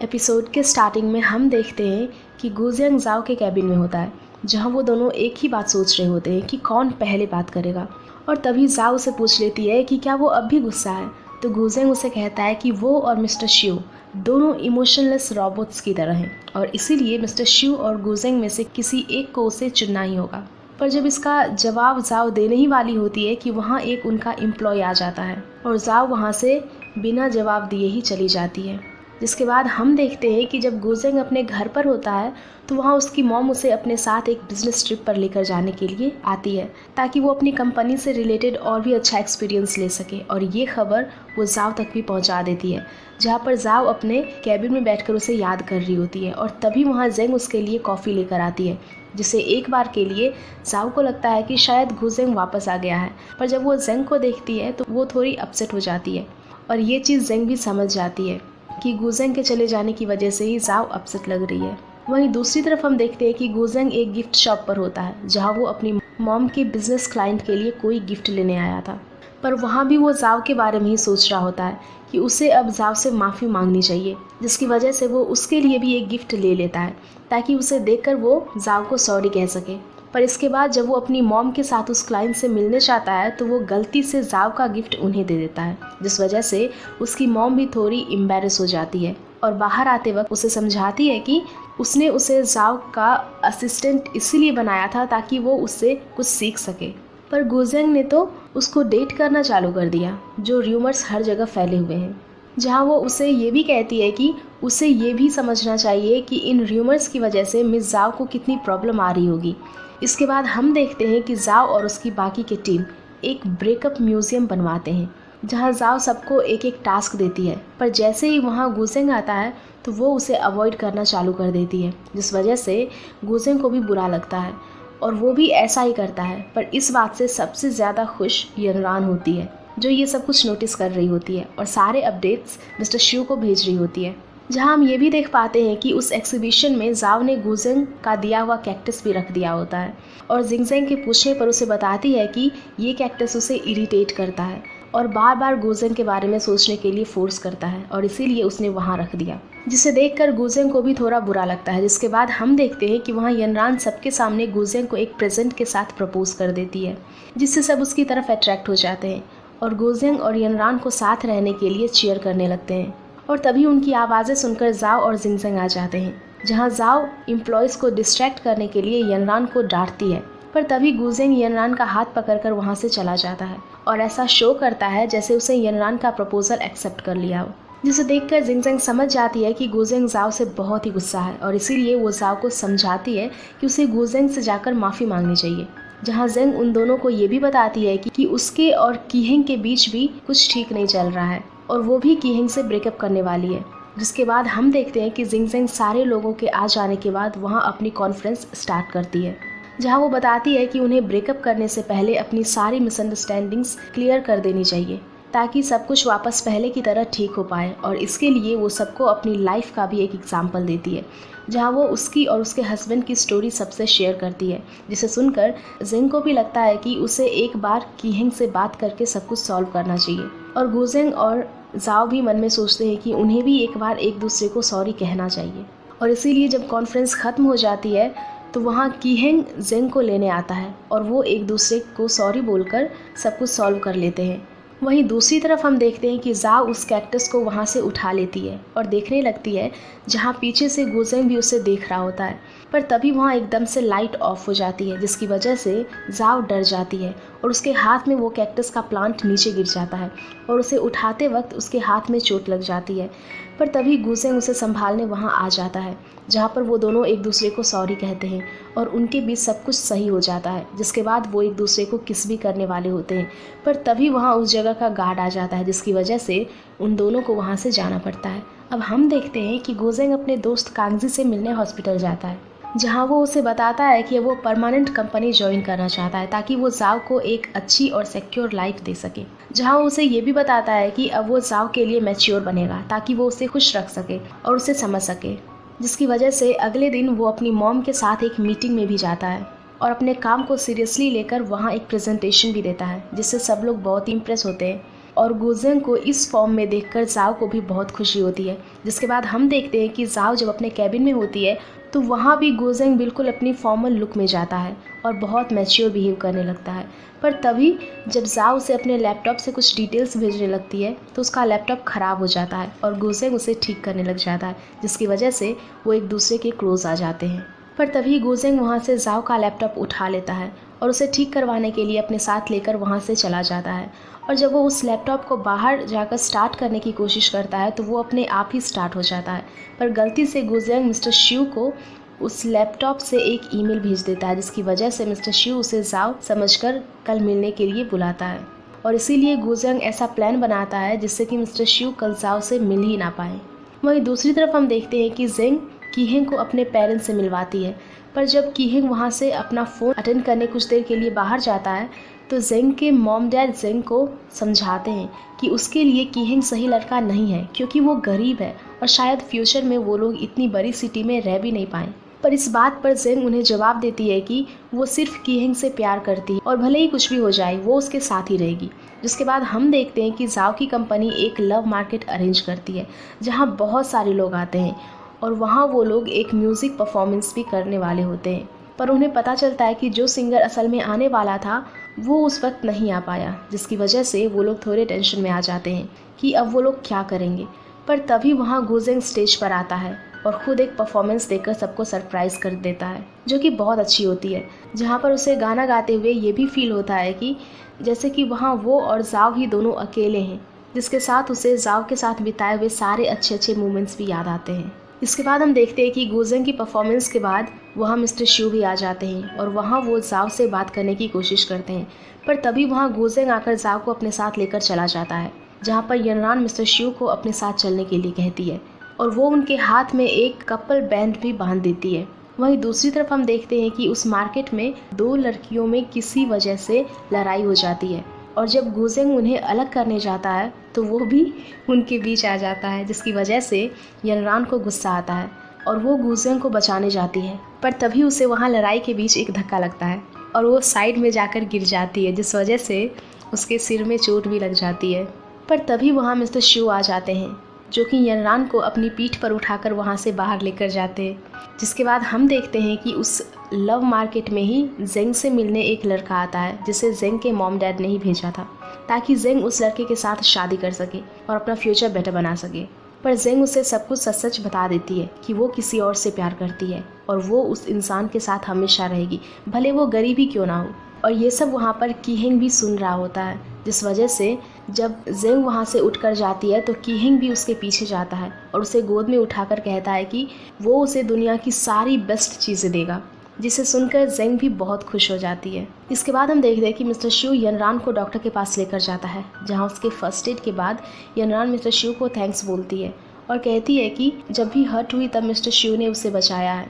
Episode के starting में हम देखते हैं कि गुजियांग जाओ के कैबिन में होता है, जहां वो दोनों एक ही बात सोच रहे होते हैं कि कौन पहले बात करेगा। और तभी जाओ उसे पूछ लेती है कि क्या वो अब भी गुस्सा है। तो गुजियांग उसे कहता है कि वो और मिस्टर शिव दोनों इमोशनलेस रोबोट्स की तरह हैं और इसीलिए मिस्टर शिव और गुजियांग में से किसी एक को उसे चुनना ही होगा। पर जब इसका जवाब जाओ देने ही वाली होती है कि वहाँ एक उनका एम्प्लॉय आ जाता है और जाओ वहाँ से बिना जवाब दिए ही चली जाती है। जिसके बाद हम देखते हैं कि जब गुजियांग अपने घर पर होता है तो वहाँ उसकी मॉम उसे अपने साथ एक बिजनेस ट्रिप पर लेकर जाने के लिए आती है ताकि वो अपनी कंपनी से रिलेटेड और भी अच्छा एक्सपीरियंस ले सके। और ये खबर वो जाओ तक भी पहुँचा देती है, जहाँ पर जाओ अपने कैबिन में बैठकर उसे याद कर रही होती है। और तभी वहाँ जेंग उसके लिए कॉफ़ी लेकर आती है, जिसे एक बार के लिए जाओ को लगता है कि शायद गुजियांग वापस आ गया है। पर जब वो जेंग को देखती है तो वो थोड़ी अपसेट हो जाती है और ये चीज़ जेंग भी समझ जाती है कि गुजियांग के चले जाने की वजह से ही जाओ अपसेट लग रही है। वहीं दूसरी तरफ हम देखते हैं कि गुजियांग एक गिफ्ट शॉप पर होता है, जहां वो अपनी मॉम के बिजनेस क्लाइंट के लिए कोई गिफ्ट लेने आया था। पर वहां भी वो जाओ के बारे में ही सोच रहा होता है कि उसे अब जाओ से माफ़ी मांगनी चाहिए, जिसकी वजह से वो उसके लिए भी एक गिफ्ट ले लेता है ताकि उसे देखकर वो जाओ को सॉरी कह सके। पर इसके बाद जब वो अपनी मॉम के साथ उस क्लाइंट से मिलने चाहता है तो वो गलती से जाओ का गिफ्ट उन्हें दे देता है, जिस वजह से उसकी मॉम भी थोड़ी एम्बैरेस हो जाती है और बाहर आते वक्त उसे समझाती है कि उसने उसे जाओ का असिस्टेंट इसीलिए बनाया था ताकि वो उससे कुछ सीख सके। पर गुजियांग ने तो उसको डेट करना चालू कर दिया, जो र्यूमर्स हर जगह फैले हुए हैं, जहां वो उसे ये भी कहती है कि उसे ये भी समझना चाहिए कि इन र्यूमर्स की वजह से मिस जाओ को कितनी प्रॉब्लम आ रही होगी। इसके बाद हम देखते हैं कि जाओ और उसकी बाकी की टीम एक ब्रेकअप म्यूज़ियम बनवाते हैं, जहां जाओ सबको एक एक टास्क देती है। पर जैसे ही वहां गुजियांग आता है तो वो उसे अवॉइड करना चालू कर देती है, जिस वजह से गुजियांग को भी बुरा लगता है और वो भी ऐसा ही करता है। पर इस बात से सबसे ज़्यादा खुश यनरान होती है, जो ये सब कुछ नोटिस कर रही होती है और सारे अपडेट्स मिस्टर शिव को भेज रही होती है। जहां हम ये भी देख पाते हैं कि उस एग्जीबिशन में जाओ ने गुजियांग का दिया हुआ कैक्टस भी रख दिया होता है और जिंगजेंग के पूछने पर उसे बताती है कि ये कैक्टस उसे इरिटेट करता है और बार बार गुजियांग के बारे में सोचने के लिए फोर्स करता है और इसीलिए उसने वहाँ रख दिया, जिसे देखकर गुजियांग को भी थोड़ा बुरा लगता है। जिसके बाद हम देखते हैं कि वहाँ यनरान सबके सामने गुजियांग को एक प्रेजेंट के साथ प्रपोज कर देती है, जिससे सब उसकी तरफ अट्रैक्ट हो जाते हैं और गुजियांग और यनरान को साथ रहने के लिए चीयर करने लगते हैं। और तभी उनकी आवाज़ें सुनकर जाओ और जिंगजेंग आ जाते हैं, जहां जाओ एम्प्लॉयज़ को डिस्ट्रैक्ट करने के लिए यनरान को डांटती है। पर तभी गुजियांग यनरान का हाथ पकड़कर वहां से चला जाता है और ऐसा शो करता है जैसे उसे यनरान का प्रपोजल एक्सेप्ट कर लिया हो, जिसे देखकर जिंगजेंग समझ जाती है कि गुजियांग जाओ से बहुत ही गुस्सा है और इसीलिए वो जाओ को समझाती है कि उसे गुजियांग से जाकर माफ़ी मांगनी चाहिए। जहां जेंग उन दोनों को ये भी बताती है कि उसके और कीहेंग के बीच भी कुछ ठीक नहीं चल रहा है और वो भी कीहेंग से ब्रेकअप करने वाली है। जिसके बाद हम देखते हैं कि जिंगजेंग सारे लोगों के आ जाने के बाद वहाँ अपनी कॉन्फ्रेंस स्टार्ट करती है, जहाँ वो बताती है कि उन्हें ब्रेकअप करने से पहले अपनी सारी मिसअंडरस्टैंडिंग्स क्लियर कर देनी चाहिए ताकि सब कुछ वापस पहले की तरह ठीक हो पाए। और इसके लिए वो सबको अपनी लाइफ का भी एक एग्जाम्पल देती है, जहाँ वो उसकी और उसके हस्बैंड की स्टोरी सबसे शेयर करती है, जिसे सुनकर जेंग को भी लगता है कि उसे एक बार कीहेंग से बात करके सब कुछ सॉल्व करना चाहिए। और गुजियांग और जाओ भी मन में सोचते हैं कि उन्हें भी एक बार एक दूसरे को सॉरी कहना चाहिए। और इसीलिए जब कॉन्फ्रेंस ख़त्म हो जाती है तो वहाँ कीहेंग जेंग को लेने आता है और वो एक दूसरे को सॉरी बोलकर सब कुछ सॉल्व कर लेते हैं। वहीं दूसरी तरफ हम देखते हैं कि जाओ उस कैक्टस को वहाँ से उठा लेती है और देखने लगती है, जहाँ पीछे से गुजियांग भी उसे देख रहा होता है। पर तभी वहाँ एकदम से लाइट ऑफ हो जाती है, जिसकी वजह से जाओ डर जाती है और उसके हाथ में वो कैक्टस का प्लांट नीचे गिर जाता है और उसे उठाते वक्त उसके हाथ में चोट लग जाती है। पर तभी गुजियांग उसे संभालने वहाँ आ जाता है, जहाँ पर वो दोनों एक दूसरे को सॉरी कहते हैं और उनके बीच सब कुछ सही हो जाता है। जिसके बाद वो एक दूसरे को किस भी करने वाले होते हैं। पर तभी वहाँ उस जगह का गार्ड आ जाता है, जिसकी वजह से उन दोनों को वहाँ से जाना पड़ता है। अब हम देखते हैं कि गुजियांग अपने दोस्त कांगजी से मिलने हॉस्पिटल जाता है, जहाँ वो उसे बताता है कि वो परमानेंट कंपनी ज्वाइन करना चाहता है ताकि वो जाओ को एक अच्छी और सिक्योर लाइफ दे सके। जहाँ उसे ये भी बताता है कि अब वो जाओ के लिए मैच्योर बनेगा ताकि वो उसे खुश रख सके और उसे समझ सके। जिसकी वजह से अगले दिन वो अपनी मॉम के साथ एक मीटिंग में भी जाता है और अपने काम को सीरियसली लेकर वहाँ एक प्रेजेंटेशन भी देता है, जिससे सब लोग बहुत ही इम्प्रेस होते हैं और गुजेंग को इस फॉर्म में देखकर जाओ को भी बहुत खुशी होती है। जिसके बाद हम देखते हैं कि जाओ जब अपने कैबिन में होती है तो वहाँ भी गुजेंग बिल्कुल अपनी फॉर्मल लुक में जाता है और बहुत मैच्योर बिहेव करने लगता है। पर तभी जब जाओ उसे अपने लैपटॉप से कुछ डिटेल्स भेजने लगती है तो उसका लैपटॉप ख़राब हो जाता है और गुजेंग उसे ठीक करने लग जाता है, जिसकी वजह से वो एक दूसरे के क्लोज आ जाते हैं। पर तभी गुजेंग वहाँ से जाओ का लैपटॉप उठा लेता है और उसे ठीक करवाने के लिए अपने साथ लेकर वहाँ से चला जाता है। और जब वो उस लैपटॉप को बाहर जाकर स्टार्ट करने की कोशिश करता है तो वो अपने आप ही स्टार्ट हो जाता है। पर गलती से गुजेंग मिस्टर शिव को उस लैपटॉप से एक ईमेल भेज देता है, जिसकी वजह से मिस्टर शिव उसे जाओ समझकर कल मिलने के लिए बुलाता है। और इसीलिए गुजेंग ऐसा प्लान बनाता है जिससे कि मिस्टर शिव कल जाओ से मिल ही ना पाए। वहीं दूसरी तरफ हम देखते हैं कि जेंग कीहेंग को अपने पेरेंट्स से मिलवाती है। पर जब कीहेंग वहाँ से अपना फ़ोन अटेंड करने कुछ देर के लिए बाहर जाता है तो जेंग के मॉम डैड जेंग को समझाते हैं कि उसके लिए कीहेंग सही लड़का नहीं है, क्योंकि वो गरीब है और शायद फ्यूचर में वो लोग इतनी बड़ी सिटी में रह भी नहीं पाएँ। पर इस बात पर जेंग उन्हें जवाब देती है कि वो सिर्फ कीहेंग से प्यार करती है और भले ही कुछ भी हो जाए वो उसके साथ ही रहेगी। जिसके बाद हम देखते हैं कि जाओ की कंपनी एक लव मार्केट अरेंज करती है जहाँ बहुत सारे लोग आते हैं और वहाँ वो लोग एक म्यूज़िक परफॉर्मेंस भी करने वाले होते हैं। पर उन्हें पता चलता है कि जो सिंगर असल में आने वाला था वो उस वक्त नहीं आ पाया, जिसकी वजह से वो लोग थोड़े टेंशन में आ जाते हैं कि अब वो लोग क्या करेंगे। पर तभी वहाँ गुजेंग स्टेज पर आता है और ख़ुद एक परफॉर्मेंस देकर सबको सरप्राइज़ कर देता है, जो कि बहुत अच्छी होती है, जहाँ पर उसे गाना गाते हुए ये भी फील होता है कि जैसे कि वहाँ वो और जाओ ही दोनों अकेले हैं, जिसके साथ उसे जाओ के साथ बिताए हुए सारे अच्छे अच्छे मोमेंट्स भी याद आते हैं। इसके बाद हम देखते हैं कि गुजेंग की परफॉर्मेंस के बाद वहाँ मिस्टर शिव भी आ जाते हैं और वहाँ वो जाओ से बात करने की कोशिश करते हैं। पर तभी वहाँ गुजेंग आकर जाओ को अपने साथ लेकर चला जाता है, जहाँ पर यनरान मिस्टर शिव को अपने साथ चलने के लिए कहती है और वो उनके हाथ में एक कपल बैंड भी बांध देती है। वहीं दूसरी तरफ हम देखते हैं कि उस मार्केट में दो लड़कियों में किसी वजह से लड़ाई हो जाती है और जब गुजेंग उन्हें अलग करने जाता है तो वो भी उनके बीच आ जाता है, जिसकी वजह से यनरान को गुस्सा आता है और वो गुजेंग को बचाने जाती है। पर तभी उसे वहाँ लड़ाई के बीच एक धक्का लगता है और वो साइड में जाकर गिर जाती है, जिस वजह से उसके सिर में चोट भी लग जाती है। पर तभी वहाँ मिस्टर शिव आ जाते हैं, जो कि यनरान को अपनी पीठ पर उठाकर वहाँ से बाहर लेकर जाते हैं। जिसके बाद हम देखते हैं कि उस लव मार्केट में ही जेंग से मिलने एक लड़का आता है, जिसे जेंग के मॉम डैड ने ही भेजा था ताकि जेंग उस लड़के के साथ शादी कर सके और अपना फ्यूचर बेटर बना सके। पर जेंग उसे सब कुछ सच सच बता देती है कि वो किसी और से प्यार करती है और वो उस इंसान के साथ हमेशा रहेगी, भले वो गरीब ही क्यों ना हो। और ये सब वहाँ पर कीहेंग भी सुन रहा होता है, जिस वजह से जब जेंग वहाँ से उठकर जाती है तो कीहेंग भी उसके पीछे जाता है और उसे गोद में उठाकर कहता है कि वो उसे दुनिया की सारी बेस्ट चीज़ें देगा, जिसे सुनकर जेंग भी बहुत खुश हो जाती है। इसके बाद हम देखते हैं कि मिस्टर शिव यनरान को डॉक्टर के पास लेकर जाता है, जहाँ उसके फर्स्ट एड के बाद यनरान मिस्टर शिव को थैंक्स बोलती है और कहती है कि जब भी हर्ट हुई तब मिस्टर शिव ने उसे बचाया है।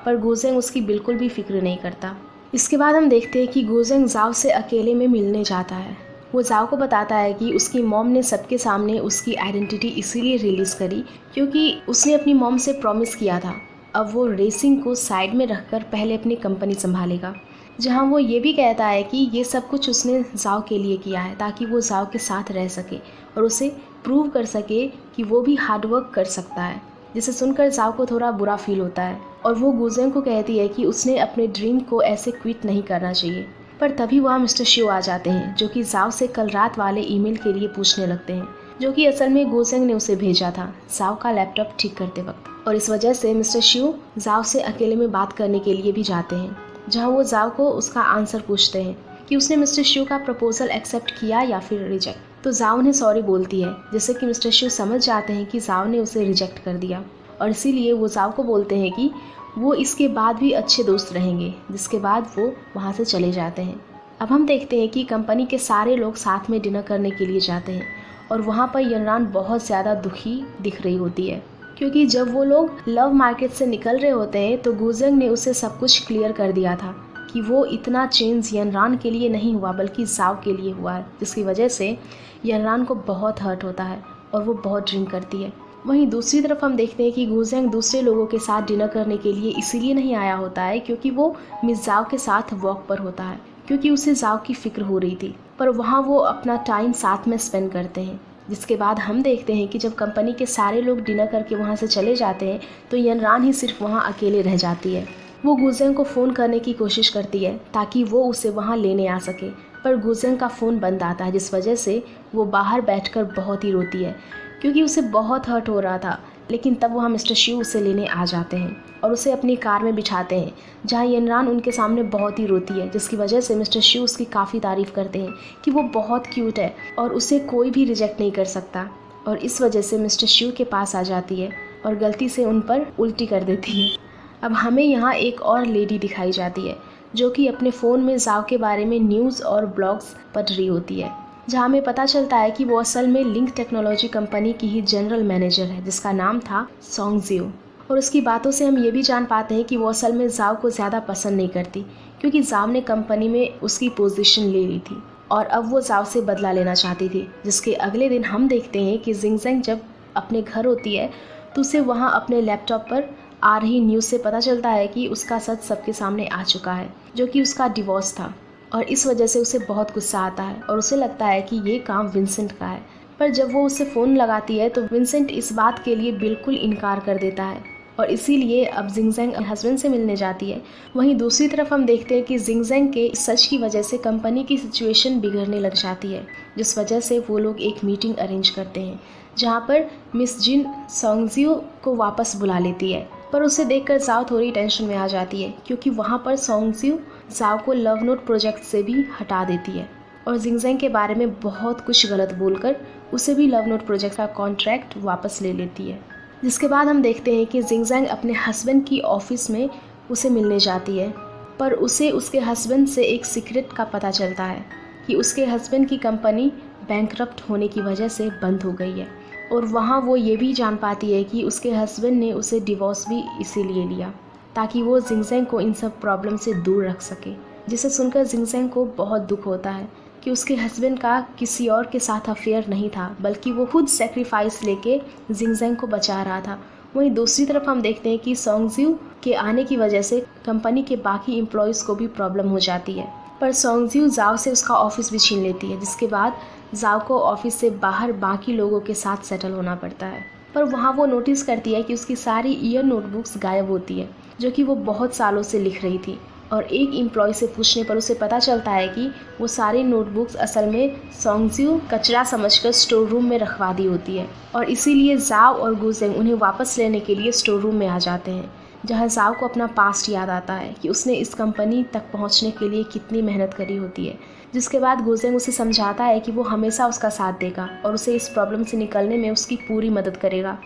पर गुजेंग उसकी बिल्कुल भी फिक्र नहीं करता। इसके बाद हम देखते हैं कि गुजेंग जाओ से अकेले में मिलने जाता है। वो जाओ को बताता है कि उसकी मॉम ने सबके सामने उसकी आइडेंटिटी इसीलिए रिलीज़ करी क्योंकि उसने अपनी मॉम से प्रॉमिस किया था अब वो रेसिंग को साइड में रखकर पहले अपनी कंपनी संभालेगा। जहां वो ये भी कहता है कि ये सब कुछ उसने जाओ के लिए किया है ताकि वो जाओ के साथ रह सके और उसे प्रूव कर सके कि वो भी हार्डवर्क कर सकता है, जिसे सुनकर जाओ को थोड़ा बुरा फील होता है और वो गुजेंग को कहती है कि उसने अपने ड्रीम को ऐसे क्विट नहीं करना चाहिए। पर तभी वहाँ मिस्टर शिव आ जाते हैं, जो कि जाओ से कल रात वाले ईमेल के लिए पूछने लगते हैं, जो कि असल में गुजेंग ने उसे भेजा था जाओ का लैपटॉप ठीक करते वक्त। और इस वजह से मिस्टर शिव जाओ से अकेले में बात करने के लिए भी जाते हैं, जहाँ वो जाओ को उसका आंसर पूछते हैं कि उसने मिस्टर शिव का प्रपोजल एक्सेप्ट किया या फिर रिजेक्ट। तो जाओ ने सॉरी बोलती है, जिससे कि मिस्टर शिव समझ जाते हैं कि जाओ ने उसे रिजेक्ट कर दिया और इसीलिए वो जाओ को बोलते हैं कि वो इसके बाद भी अच्छे दोस्त रहेंगे, जिसके बाद वो वहाँ से चले जाते हैं। अब हम देखते हैं कि कंपनी के सारे लोग साथ में डिनर करने के लिए जाते हैं और वहाँ पर यनरान बहुत ज़्यादा दुखी दिख रही होती है, क्योंकि जब वो लोग लव मार्केट से निकल रहे होते हैं तो गुजेंग ने उसे सब कुछ क्लियर कर दिया था कि वो इतना चेंज यनरान के लिए नहीं हुआ बल्कि जाओ के लिए हुआ है, जिसकी वजह से यनरान को बहुत हर्ट होता है और वो बहुत ड्रिंक करती है। वहीं दूसरी तरफ हम देखते हैं कि गुजेंग दूसरे लोगों के साथ डिनर करने के लिए इसीलिए नहीं आया होता है क्योंकि वो मिस जाओ के साथ वॉक पर होता है, क्योंकि उसे जाओ की फिक्र हो रही थी। पर वहाँ वो अपना टाइम साथ में स्पेंड करते हैं। जिसके बाद हम देखते हैं कि जब कंपनी के सारे लोग डिनर करके वहाँ से चले जाते हैं तो यनरान ही सिर्फ वहाँ अकेले रह जाती है। वो गुजेंग को फ़ोन करने की कोशिश करती है ताकि वो उसे वहाँ लेने आ सके, पर गुजेंग का फ़ोन बंद आता है, जिस वजह से वो बाहर बैठकर बहुत ही रोती है क्योंकि उसे बहुत हर्ट हो रहा था। लेकिन तब वहाँ मिस्टर शिव उसे लेने आ जाते हैं और उसे अपनी कार में बिठाते हैं, जहाँ यनरान उनके सामने बहुत ही रोती है, जिसकी वजह से मिस्टर शिव उसकी काफ़ी तारीफ़ करते हैं कि वो बहुत क्यूट है और उसे कोई भी रिजेक्ट नहीं कर सकता। और इस वजह से मिस्टर शिव के पास आ जाती है और गलती से उन पर उल्टी कर देती है। अब हमें यहाँ एक और लेडी दिखाई जाती है जो कि अपने फ़ोन में जाओ के बारे में न्यूज़ और ब्लॉग्स पढ़ रही होती है, जहाँ हमें पता चलता है कि वो असल में लिंक टेक्नोलॉजी कंपनी की ही जनरल मैनेजर है, जिसका नाम था सोंग जियो। और उसकी बातों से हम ये भी जान पाते हैं कि वो असल में जाओ को ज़्यादा पसंद नहीं करती, क्योंकि जाओ ने कंपनी में उसकी पोजीशन ले ली थी और अब वो जाओ से बदला लेना चाहती थी। जिसके अगले दिन हम देखते हैं कि जिंगजेंग जब अपने घर होती है तो उसे वहाँ अपने लैपटॉप पर आ रही न्यूज़ से पता चलता है कि उसका सच सबके सामने आ चुका है, जो कि उसका डिवोर्स था। और इस वजह से उसे बहुत गुस्सा आता है और उसे लगता है कि ये काम विंसेंट का है। पर जब वो उसे फ़ोन लगाती है तो विंसेंट इस बात के लिए बिल्कुल इनकार कर देता है और इसीलिए अब जिंगजेंग हस्बैंड से मिलने जाती है। वहीं दूसरी तरफ हम देखते हैं कि जिंगजेंग के सच की वजह से कंपनी की सिचुएशन बिगड़ने लग जाती है, जिस वजह से वो लोग एक मीटिंग अरेंज करते हैं, जहाँ पर मिस जिन सोंगजियो को वापस बुला लेती है। पर उसे देखकर जाओ थोड़ी टेंशन में आ जाती है, क्योंकि वहाँ पर सोंगजियो जाओ को लव नोट प्रोजेक्ट से भी हटा देती है और जिंगजेंग के बारे में बहुत कुछ गलत बोलकर उसे भी लव नोट प्रोजेक्ट का कॉन्ट्रैक्ट वापस ले लेती है। जिसके बाद हम देखते हैं कि जिंगजेंग अपने हस्बैंड की ऑफिस में उसे मिलने जाती है, पर उसे उसके हस्बैंड से एक सीक्रेट का पता चलता है कि उसके हस्बैंड की कंपनी बैंकरप्ट होने की वजह से बंद हो गई है। और वहाँ वो ये भी जान पाती है कि उसके हस्बैंड ने उसे डिवोर्स भी इसीलिए लिया ताकि वो जिंगजेंग को इन सब प्रॉब्लम से दूर रख सके। जिसे सुनकर जिंगजेंग को बहुत दुख होता है कि उसके हस्बैंड का किसी और के साथ अफेयर नहीं था, बल्कि वो खुद सेक्रीफाइस लेके जिंगजेंग को बचा रहा था। वहीं दूसरी तरफ हम देखते हैं कि सोंगजियो के आने की वजह से कंपनी के बाकी एम्प्लॉयज़ को भी प्रॉब्लम हो जाती है, पर सोंगजियो जाओ से उसका ऑफिस भी छीन लेती है, जिसके बाद जाओ को ऑफिस से बाहर बाकी लोगों के साथ सेटल होना पड़ता है। पर वहाँ वो नोटिस करती है कि उसकी सारी ईयर नोटबुक्स गायब होती है, जो कि वो बहुत सालों से लिख रही थी। और एक एम्प्लॉय से पूछने पर उसे पता चलता है कि वो सारी नोटबुक्स असल में सोंगजियो कचरा समझकर स्टोर रूम में रखवा दी होती है और इसीलिए जाओ और गुजेंग उन्हें वापस लेने के लिए स्टोर रूम में आ जाते हैं, जहाँ जाओ को अपना पास्ट याद आता है कि उसने इस कंपनी तक पहुँचने के लिए कितनी मेहनत करी होती है। जिसके बाद गुजेंग उसे समझाता है कि वो हमेशा उसका साथ देगा और उसे इस प्रॉब्लम से निकलने में उसकी पूरी मदद करेगा।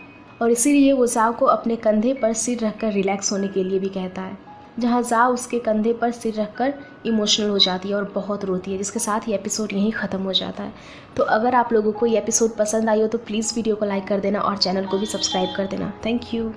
और इसीलिए वो जाओ को अपने कंधे पर सिर रखकर रिलैक्स होने के लिए भी कहता है, जहाँ जाओ उसके कंधे पर सिर रखकर इमोशनल हो जाती है और बहुत रोती है। जिसके साथ ये एपिसोड यहीं ख़त्म हो जाता है। तो अगर आप लोगों को ये एपिसोड पसंद आई हो तो प्लीज़ वीडियो को लाइक कर देना और चैनल को भी सब्सक्राइब कर देना। Thank you.